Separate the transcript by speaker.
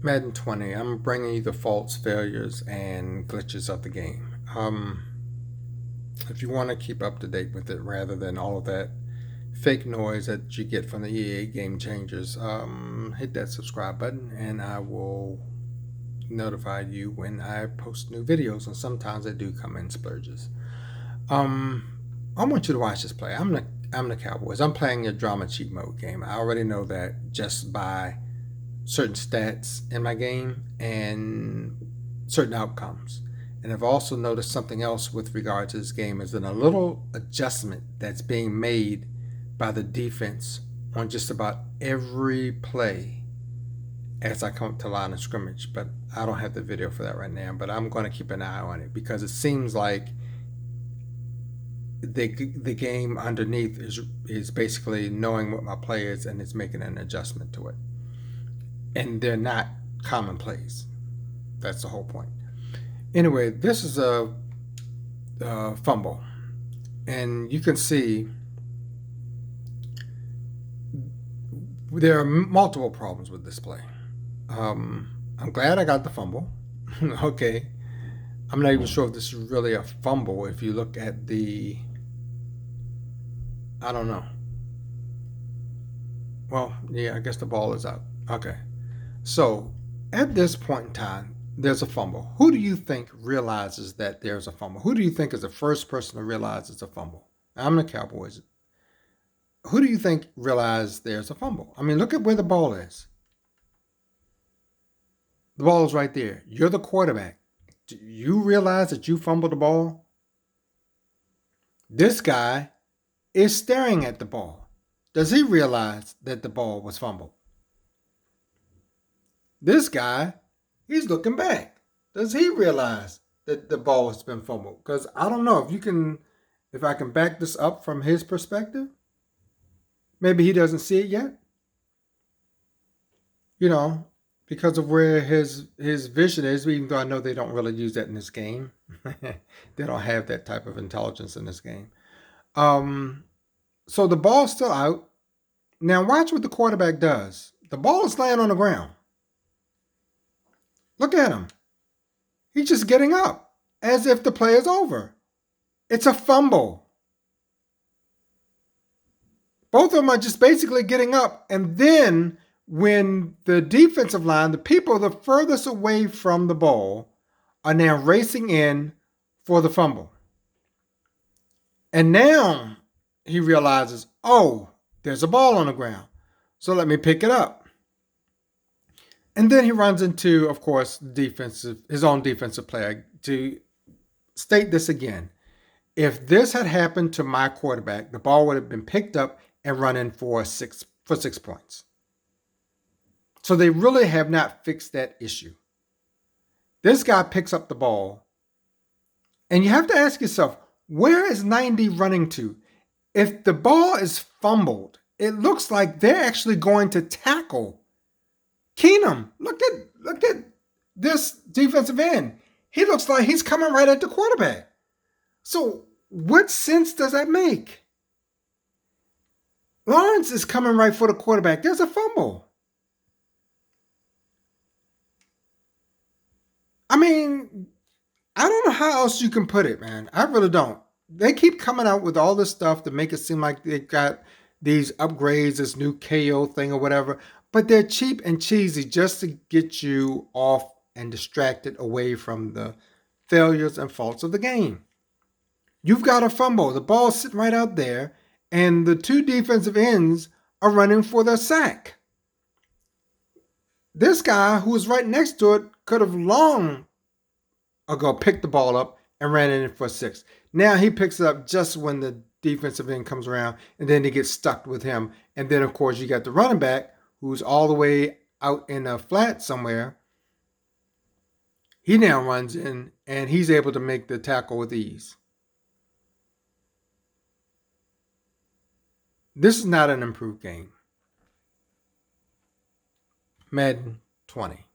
Speaker 1: Madden 20, I'm bringing you the faults, failures, and glitches of the game. If you want to keep up to date with it rather than all of that fake noise that you get from the EA game changers, hit that subscribe button and I will notify you when I post new videos. And sometimes I do come in splurges. Um, I want you to watch this play. I'm the Cowboys. I'm playing a drama cheat mode game. I already know that just by certain stats in my game and certain outcomes. And I've also noticed something else with regard to this game is that a little adjustment that's being made by the defense on just about every play as I come up to line of scrimmage. But I don't have the video for that right now, but I'm going to keep an eye on it because it seems like the game underneath is basically knowing what my play is and it's making an adjustment to it. And they're not common plays. That's the whole point. Anyway, this is a fumble, and you can see there are multiple problems with this play. I'm glad I got the fumble. Okay, I'm not even sure if this is really a fumble. If you look at I don't know. Well, yeah, I guess the ball is out. Okay, so at this point in time, there's a fumble. Who do you think realizes that there's a fumble? Who do you think is the first person to realize it's a fumble? I'm the Cowboys. Who do you think realized there's a fumble? I mean, look at where the ball is. The ball is right there. You're the quarterback. Do you realize that you fumbled the ball? This guy is staring at the ball. Does he realize that the ball was fumbled? This guy, he's looking back. Does he realize that the ball has been fumbled? Because I don't know if I can back this up from his perspective. Maybe he doesn't see it yet. You know, because of where his vision is. Even though I know they don't really use that in this game, they don't have that type of intelligence in this game. Um, so the ball's still out. Now watch what the quarterback does. The ball is laying on the ground. Look at him. He's just getting up as if the play is over. It's a fumble. Both of them are just basically getting up. And then when the defensive line, the people the furthest away from the ball, are now racing in for the fumble. And now he realizes, oh, there's a ball on the ground. So let me pick it up. And then he runs into, of course, his own defensive player. To state this again, if this had happened to my quarterback, the ball would have been picked up and run in for 6 points. So they really have not fixed that issue. This guy picks up the ball, and you have to ask yourself, where is 90 running to? If the ball is fumbled, it looks like they're actually going to tackle Keenum. Look at this defensive end. He looks like he's coming right at the quarterback. So what sense does that make? Lawrence is coming right for the quarterback. There's a fumble. I mean, I don't know how else you can put it, man. I really don't. They keep coming out with all this stuff to make it seem like they got these upgrades, this new KO thing or whatever, but they're cheap and cheesy just to get you off and distracted away from the failures and faults of the game. You've got a fumble. The ball's sitting right out there, and the two defensive ends are running for their sack. This guy who was right next to it could have long ago picked the ball up and ran it in for 6. Now he picks it up just when the defensive end comes around, and then he gets stuck with him. And then, of course, you got the running back who's all the way out in a flat somewhere. He now runs in, and he's able to make the tackle with ease. This is not an improved game. Madden 20.